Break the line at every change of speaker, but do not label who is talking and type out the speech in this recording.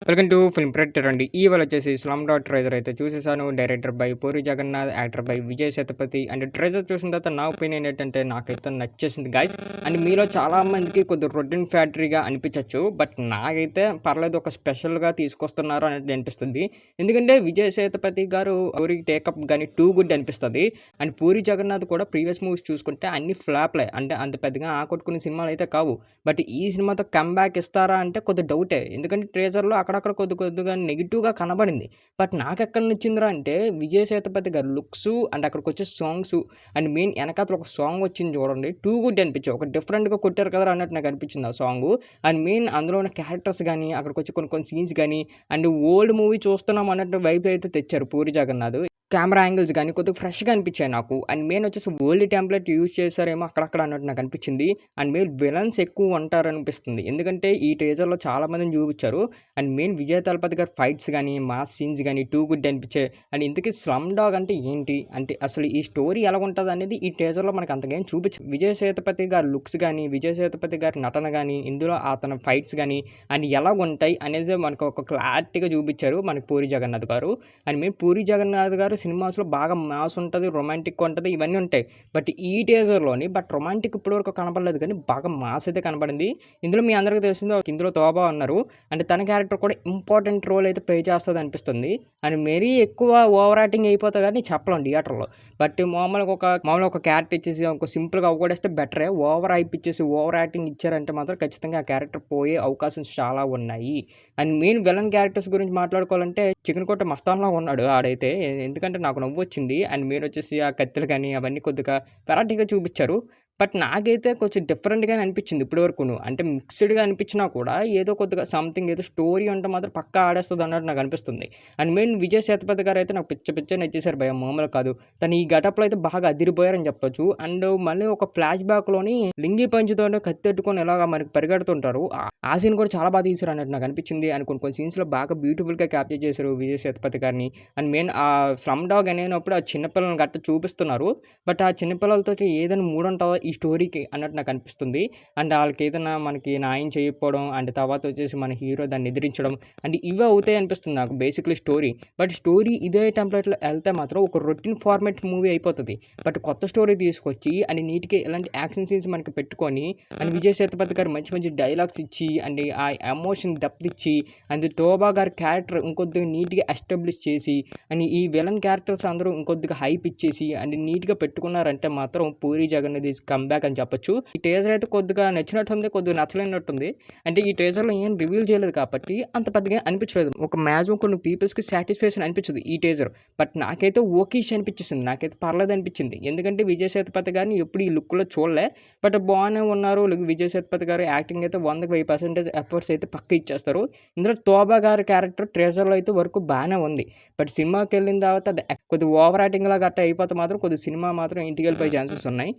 Welcome to film predictor అండి. ఇవాళ వచ్చేసి 'స్లమ్ డాగ్' ట్రైలర్ అయితే చూసేసాను. Director by Puri Jagannath, actor by Vijay Sethupathi. And trailer చూసిన తర్వాత నా ఒపీనియన్ ఏంటంటే నాకైతే నచ్చేసింది గైస్. అండ్ మీలో చాలా మందికి కొద్దిగా రొటీన్ ఫ్యాక్టరీగా అనిపించవచ్చు. బట్ నాకైతే పర్లేదు, ఒక స్పెషల్‌గా తీసుకొస్తున్నారు అన్నట్టు అనిపిస్తుంది. ఎందుకంటే విజయ్ సేతుపతి గారు పూరి టేకప్ గాని టూ గుడ్ అనిపిస్తది. అండ్ పూరి జగన్నాథ్ కూడా ప్రీవియస్ మూవీస్ చూసుకుంటే అన్ని ఫ్లాప్‌లే. అంటే అంత పెద్దగా ఆకట్టుకునే సినిమాలు అయితే కావు. బట్ ఈ సినిమాతో కమ్‌బ్యాక్ ఇస్తారా అంటే కొద్దిగా డౌటే. ఎందుకంటే ట్రైలర్‌లో అక్కడక్కడ కొద్దిగా నెగెటివ్‌గా కనబడింది. బట్ నాకెక్కడ నచ్చిందిరా అంటే విజయ్ సేతుపతి గారి లుక్సు అండ్ అక్కడికొచ్చే సాంగ్సు అండ్ మెయిన్ ఎనకాతల ఒక సాంగ్ వచ్చింది చూడండి. టూ గుడ్ అనిపించాయి. ఒక డిఫరెంట్‌గా కొట్టారు కదరా అన్నట్టు నాకు అనిపించింది ఆ సాంగు. అండ్ మెయిన్ అందులో ఉన్న క్యారెక్టర్స్ గాని, అక్కడికొచ్చే కొన్ని కొన్ని సీన్స్ గాని అండ్ ఓల్డ్ మూవీ చూస్తున్నాం అన్నట్టు వైబ్ అయితే తెచ్చారు పూరి జగన్నాథ్. కెమెరా యాంగిల్స్ గాని కొద్దిగా ఫ్రెష్‌గా అనిపించాయి నాకు. అండ్ మెయిన్ వచ్చేసి ఓల్డ్ టెంప్లేట్ యూజ్ చేశారేమో అక్కడక్కడ అన్నట్టు నాకు అనిపించింది. అండ్ మెయిన్ విలన్స్ ఎక్కువ ఉంటారనిపిస్తుంది. ఎందుకంటే ఈ టీజర్‌లో చాలా మందిని చూపించారు. అండ్ మెయిన్ విజయ్ తలపతి గారి ఫైట్స్ గాని, మాస్ సీన్స్ గాని టూ గుడ్ అనిపించాయి. అండ్ ఇంతకీ 'స్లమ్ డాగ్' అంటే ఏంటి? అంటే అసలు ఈ స్టోరీ ఎలాగుంటదనేది ఈ టీజర్‌లో మనకు అంతగా ఏం చూపించరు. విజయ్ సేతుపతి గారి లుక్స్ గాని, విజయ్ సేతుపతి గారి నటన గాని, ఇందులో అతని ఫైట్స్ గాని అండ్ ఎలాగుంటాయి అనేది మనకు ఒక క్లారిటీగా చూపించారు మనకు పూరి జగన్నాథ్ గారు. అండ్ మెయిన్ పూరి జగన్నాథ్ గారు సినిమాస్‌లో బాగా మాస్ ఉంటది, రొమాంటిక్ ఉంటది, ఇవన్నీ ఉంటాయి. బట్ ఈ టీజర్‌లోని రొమాంటిక్ ఇప్పటివరకు కనపడలేదు కానీ బాగా మాస్ అయితే కనపడింది. ఇందులో మీ అందరికీ తెలిసిందే, ఇందులో తోబా ఉన్నారు. అంటే తన క్యారెక్టర్ కూడా ఇంపార్టెంట్ రోల్ అయితే ప్లే చేస్తదనిపిస్తుంది. అండ్ మరీ ఎక్కువ ఓవర్ యాక్టింగ్ అయిపోతది కానీ చెప్పలేం థియేటర్‌లో. బట్ మామూలుగా ఒక క్యారెక్టర్ ఇచ్చేసి ఒక సింపుల్‌గా అవ్వగొడేస్తే బెటరే. ఓవర్ హైప్ ఇచ్చేసి ఓవర్ యాక్టింగ్ ఇచ్చారంటే మాత్రం ఖచ్చితంగా ఆ క్యారెక్టర్ పోయే అవకాశాలు చాలా ఉన్నాయి. అండ్ మెయిన్ విలన్ క్యారెక్టర్స్ గురించి మాట్లాడుకోవాలంటే చికెన్ కొట్టే మస్తాన్‌లా ఉన్నాడు ఆడైతే. ఎందుకంటే నాకు నవ్వొచ్చింది. అండ్ మీరొచ్చేసి ఆ కత్తులు గాని అవన్నీ కొద్దిగా వెరైటీగా చూపిచ్చారు. బట్ నాకైతే కొంచెం డిఫరెంట్‌గానే అనిపిచ్చింది ఇప్పటి వరకును. అంటే మిక్స్‌డ్‌గా అనిపించినా కూడా ఏదో కొద్దిగా సంథింగ్ ఏదో స్టోరీ ఉంటే మాత్రం పక్కా ఆడేస్తదన్నట్టు నాకు అనిపిస్తుంది. అండ్ మెయిన్ విజయ్ సేతుపతి గారైతే నాకు పిచ్చ నచ్చేసారు భయ్యా, మామూలుగా కాదు. తను ఈ గెటప్‌లో అయితే బాగా అదిరిపోయారని చెప్పొచ్చు. అండ్ మళ్ళీ ఒక ఫ్లాష్ బ్యాక్‌లోని లింగి పంచెతోనే కత్తెట్టుకొని ఇలాగా మనకి పరిగెడుతుంటారు. ఆ సీన్ కూడా చాలా బాగా తీశారన్నట్టు నాకు అనిపించింది. అండ్ కొన్ని సీన్స్‌లో బాగా బ్యూటిఫుల్‌గా క్యాప్చర్ చేశారు విజయ్ సేతుపతి గారిని. అండ్ మెయిన్ 'స్లమ్ డాగ్' అనేనప్పుడు ఆ చిన్న పిల్లల్ని చూపిస్తున్నారు. బట్ ఆ చిన్న పిల్లలతోటి ఏదైనా మూడుంటదా ఈ స్టోరీకి అన్నట్టు నాకు అనిపిస్తుంది. అండ్ ఆళ్ళకేదైనా మనకి న్యాయం చేయకపోవడం అండ్ తర్వాత వచ్చేసి మన హీరో దాన్ని ఎదిరించడం అండ్ ఇవే అవుతాయి అనిపిస్తుంది నాకు బేసిక్‌లీ స్టోరీ. బట్ స్టోరీ ఇదే టెంప్లేట్‌లో ఎళ్తే మాత్రం ఒక రొటీన్ ఫార్మాట్ మూవీ అయిపోతది. బట్ కొత్త స్టోరీ తీసుకొచ్చి అండ్ నీట్‌గా ఇలాంటి యాక్షన్ సీన్స్ మనకి పెట్టుకొని అండ్ విజయ్ సేతుపతి గారు మంచి మంచి డైలాగ్స్ ఇచ్చి అండ్ ఆ ఎమోషన్ డెప్త్ ఇచ్చి అండ్ తోబా గారి క్యారెక్టర్ ఇంకొద్దిగా నీట్‌గా ఎస్టాబ్లిష్ చేసి అండ్ ఈ విలన్ క్యారెక్టర్స్ అందరూ ఇంకొద్దిగా హైప్ ఇచ్చేసి అండ్ నీట్‌గా పెట్టుకున్నారంటే మాత్రం పూరి జగన్నాథ్ ఈస్ కమ్‌బ్యాక్ అని చెప్పొచ్చు. ఈ టీజర్ అయితే కొద్దిగా నచ్చినట్టుంది, కొద్దిగా నచ్చలేనట్టుంది. అంటే ఈ టీజర్‌లో ఏం రివీల్ చేయలేదు కాబట్టి అంత పెద్దగా అనిపించలేదు. ఒక మాక్సిమం కొన్ని పీపుల్స్‌కి సాటిస్ఫాక్షన్ అనిపించదు ఈ టీజర్. బట్ నాకైతే ఓకేష్ అనిపించేసింది. నాకైతే పర్లేదు అనిపించింది. ఎందుకంటే విజయ్ సేతుపతి గారిని ఎప్పుడు ఈ లుక్‌లో చూడలే. బట్ బానే ఉన్నారు. విజయ్ సేతుపతి గారు యాక్టింగ్ అయితే 100కి 1000% ఎఫర్ట్స్ అయితే పక్కా ఇచ్చేస్తారు. ఇందులో తోబా గారి క్యారెక్టర్ ట్రైలర్‌లో అయితే వరకు బానే ఉంది. బట్ సినిమాకెళ్ళిన తర్వాత అది కొద్దిగా ఓవర్ యాక్టింగ్‌లా గట్టా అయిపోతే మాత్రం కొద్దిగా సినిమా మాత్రం ఇంటికెళ్ళిపోయే ఛాన్సెస్ ఉన్నాయి.